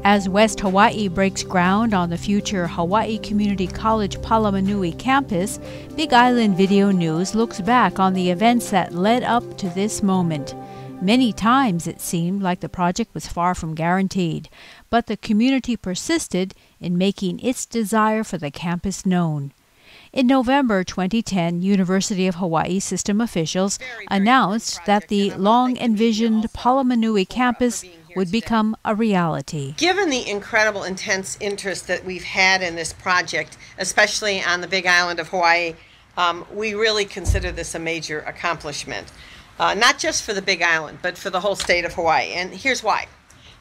As West Hawaii breaks ground on the future Hawaii Community College Palamanui campus, Big Island Video News looks back on the events that led up to this moment. Many times it seemed like the project was far from guaranteed, but the community persisted in making its desire for the campus known. In November 2010, University of Hawaii system officials announced that the long-envisioned Palamanui campus would become a reality. Given the incredible intense interest that we've had in this project, especially on the Big Island of Hawaii, we really consider this a major accomplishment. Not just for the Big Island, but for the whole state of Hawaii. And here's why.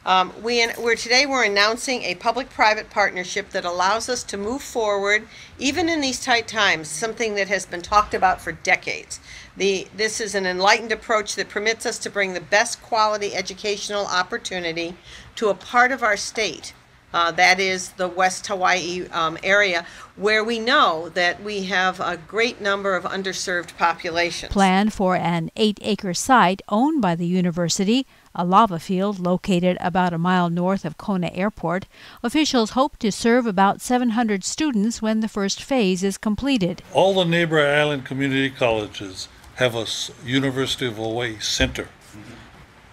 Today we're announcing a public-private partnership that allows us to move forward, even in these tight times, something that has been talked about for decades. This is an enlightened approach that permits us to bring the best quality educational opportunity to a part of our state, that is the West Hawaii area, where we know that we have a great number of underserved populations. Planned for an 8-acre site owned by the university, a lava field located about a mile north of Kona Airport, officials hope to serve about 700 students when the first phase is completed. All the neighbor island community colleges have a University of Hawaii center.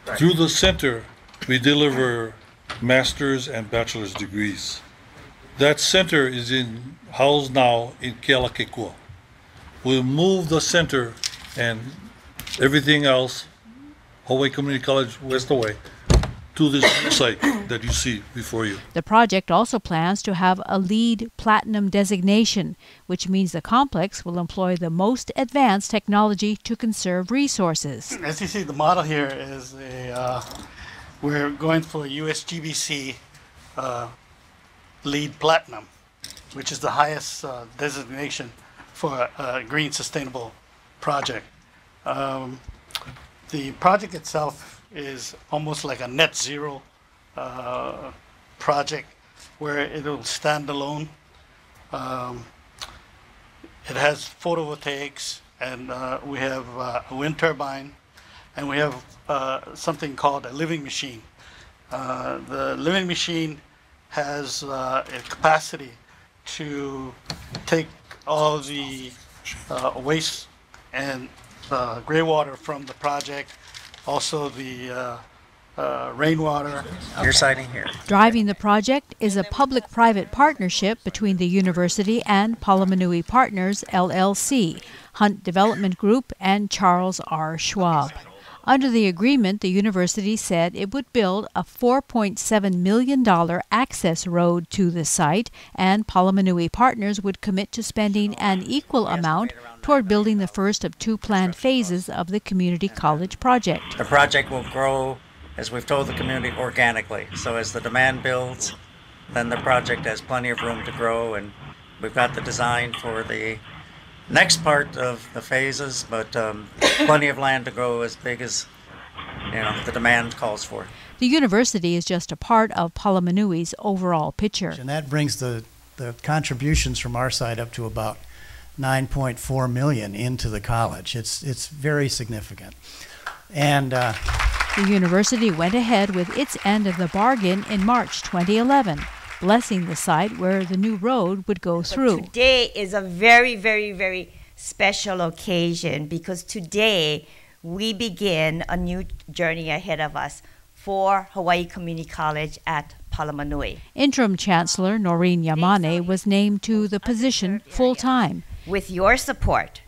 Right. Through the center, we deliver master's and bachelor's degrees. That center is housed now in Kealakekua. We'll move the center and everything else, Hawaii Community College West Hawaii, to this site that you see before you. The project also plans to have a LEED Platinum designation, which means the complex will employ the most advanced technology to conserve resources. As you see, the model here is we're going for USGBC LEED Platinum, which is the highest designation for a green sustainable project. The project itself is almost like a net zero project where it'll stand alone. It has photovoltaics, and we have a wind turbine, and we have something called a living machine. The living machine has a capacity to take all the waste and gray water from the project, also the rainwater. You're signing here. Driving the project is a public-private partnership between the university and Palamanui Partners, LLC, Hunt Development Group, and Charles R. Schwab. Under the agreement, the university said it would build a $4.7 million access road to the site, and Palamanui Partners would commit to spending an equal amount toward building the first of 2 planned phases of the community college project. The project will grow, as we've told the community, organically. So as the demand builds, then the project has plenty of room to grow, and we've got the design for the next part of the phases, but plenty of land to grow as big as the demand calls for. The university is just a part of Palamanui's overall picture. And that brings the contributions from our side up to about $9.4 million into the college. It's very significant. And the university went ahead with its end of the bargain in March 2011. Blessing the site where the new road would go through. Today is a very, very, very special occasion because today we begin a new journey ahead of us for Hawaii Community College at Palamanui. Interim Chancellor Noreen Yamane was named to the position full-time. With your support,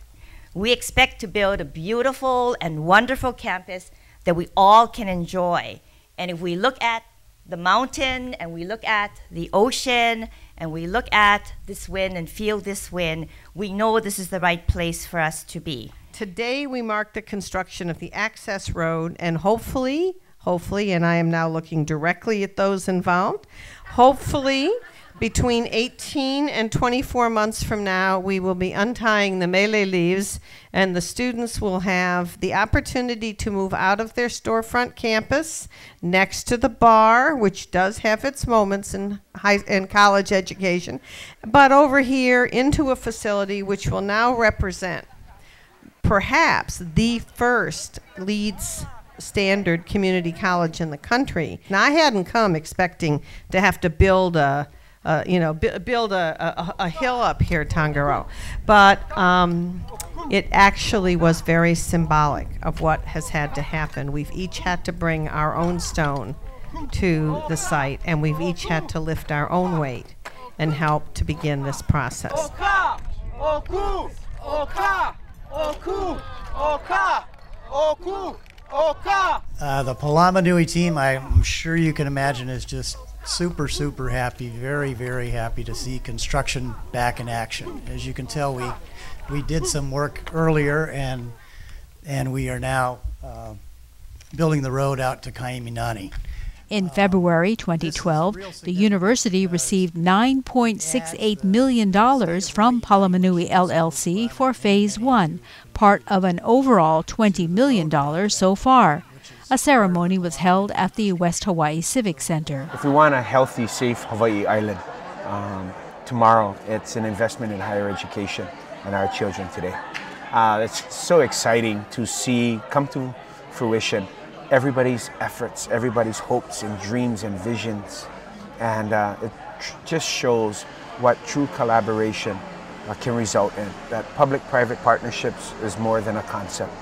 we expect to build a beautiful and wonderful campus that we all can enjoy. And if we look at the mountain, and we look at the ocean, and we look at this wind and feel this wind, we know this is the right place for us to be. Today we mark the construction of the access road, and hopefully, and I am now looking directly at those involved, hopefully between 18 and 24 months from now, we will be untying the mele leaves, and the students will have the opportunity to move out of their storefront campus next to the bar, which does have its moments in college education, but over here into a facility which will now represent perhaps the first LEED standard community college in the country. Now, I hadn't come expecting to have to build a hill up here, Tangaro, but it actually was very symbolic of what has had to happen. We've each had to bring our own stone to the site, and we've each had to lift our own weight and help to begin this process. Oka! Oku! Oka! Oku! Oka! Oku! Oka! The Palamanui team, I'm sure you can imagine, is just super, super happy, very, very happy to see construction back in action. As you can tell, we did some work earlier, and we are now building the road out to Kaiminani. In February 2012, the university received $9.68 million from Palamanui LLC for Phase 1, part of an overall $20 million so far. A ceremony was held at the West Hawaii Civic Center. If we want a healthy, safe Hawaii island tomorrow, it's an investment in higher education and our children today. It's so exciting to see come to fruition everybody's efforts, everybody's hopes and dreams and visions, and it just shows what true collaboration can result in. That public-private partnerships is more than a concept.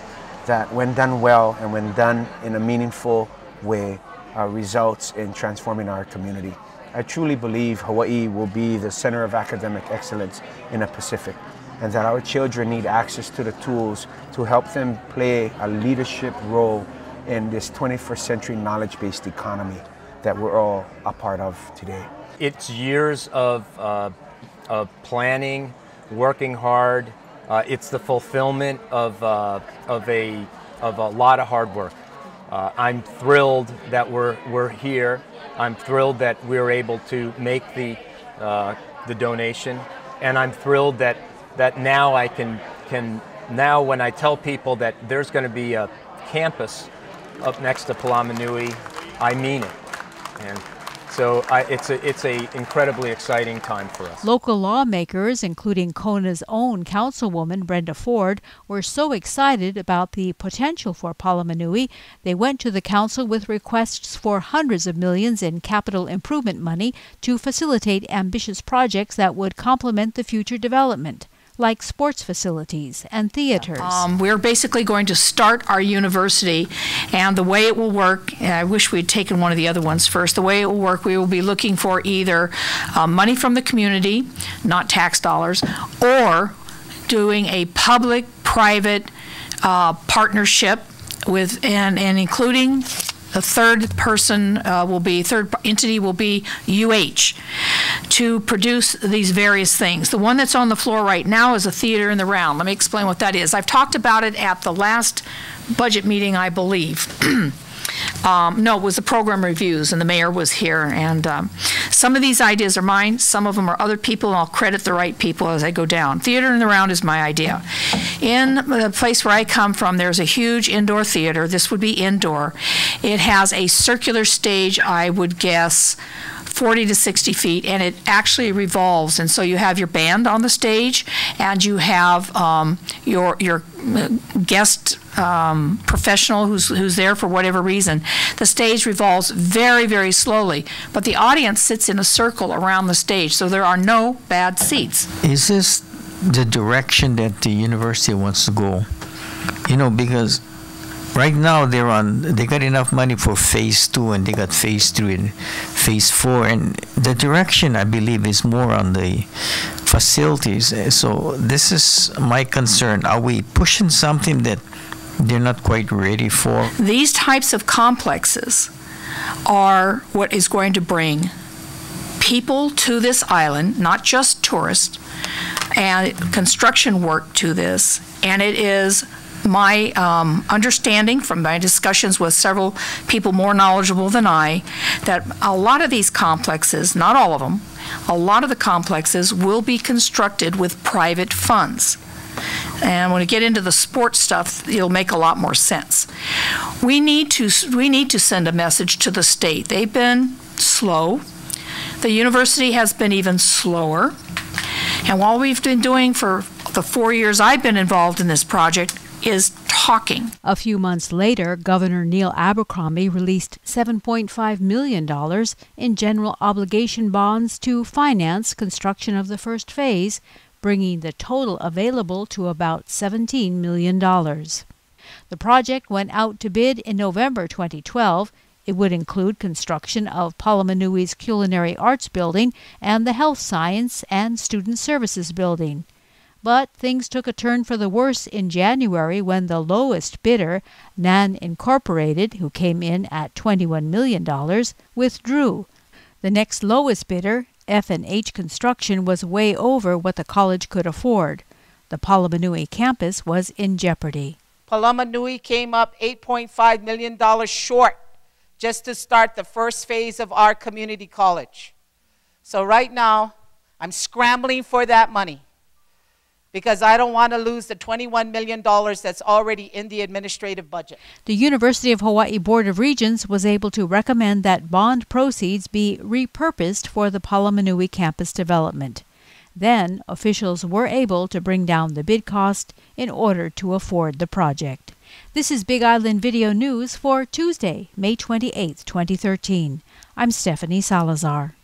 That when done well and when done in a meaningful way results in transforming our community. I truly believe Hawaii will be the center of academic excellence in the Pacific, and that our children need access to the tools to help them play a leadership role in this 21st century knowledge-based economy that we're all a part of today. It's years of planning, working hard. It's the fulfillment of a lot of hard work. I'm thrilled that we're here. I'm thrilled that we're able to make the donation, and I'm thrilled that now I can now when I tell people that there's going to be a campus up next to Palamanui, I mean it. And so it's a incredibly exciting time for us. Local lawmakers, including Kona's own councilwoman, Brenda Ford, were so excited about the potential for Palamanui, they went to the council with requests for hundreds of millions in capital improvement money to facilitate ambitious projects that would complement the future development, like sports facilities and theaters. We're basically going to start our university, and the way it will work, and I wish we'd taken one of the other ones first, the way it will work, we will be looking for either money from the community, not tax dollars, or doing a public-private partnership with, and including the third entity will be UH to produce these various things. The one that's on the floor right now is a theater in the round. Let me explain what that is. I've talked about it at the last budget meeting, I believe. No, it was the program reviews, and the mayor was here. And some of these ideas are mine. Some of them are other people, and I'll credit the right people as I go down. Theater in the round is my idea. In the place where I come from, there's a huge indoor theater. This would be indoor. It has a circular stage, I would guess, 40 to 60 feet, and it actually revolves. And so you have your band on the stage, and you have your guest professional who's there for whatever reason. The stage revolves very, very slowly, but the audience sits in a circle around the stage, so there are no bad seats. Is this the direction that the university wants to go? You know, because right now they got enough money for phase 2, and they got phase 3 and phase 4, and the direction, I believe, is more on the facilities. So this is my concern. Are we pushing something that they're not quite ready for? These types of complexes are what is going to bring people to this island, not just tourists, and construction work to this. And it is my understanding from my discussions with several people more knowledgeable than I, that a lot of these complexes, not all of them, a lot of the complexes will be constructed with private funds. And when we get into the sports stuff, it'll make a lot more sense. We need to send a message to the state. They've been slow. The university has been even slower. And what we've been doing for the 4 years I've been involved in this project is talking. A few months later, Governor Neil Abercrombie released $7.5 million in general obligation bonds to finance construction of the first phase, bringing the total available to about $17 million. The project went out to bid in November 2012. It would include construction of Palamanui's Culinary Arts Building and the Health Science and Student Services Building. But things took a turn for the worse in January when the lowest bidder, Nan Incorporated, who came in at $21 million, withdrew. The next lowest bidder, F&H Construction, was way over what the college could afford. The Palamanui campus was in jeopardy. Palamanui came up $8.5 million short just to start the first phase of our community college. So right now, I'm scrambling for that money because I don't want to lose the $21 million that's already in the administrative budget. The University of Hawaii Board of Regents was able to recommend that bond proceeds be repurposed for the Palamanui campus development. Then, officials were able to bring down the bid cost in order to afford the project. This is Big Island Video News for Tuesday, May 28, 2013. I'm Stephanie Salazar.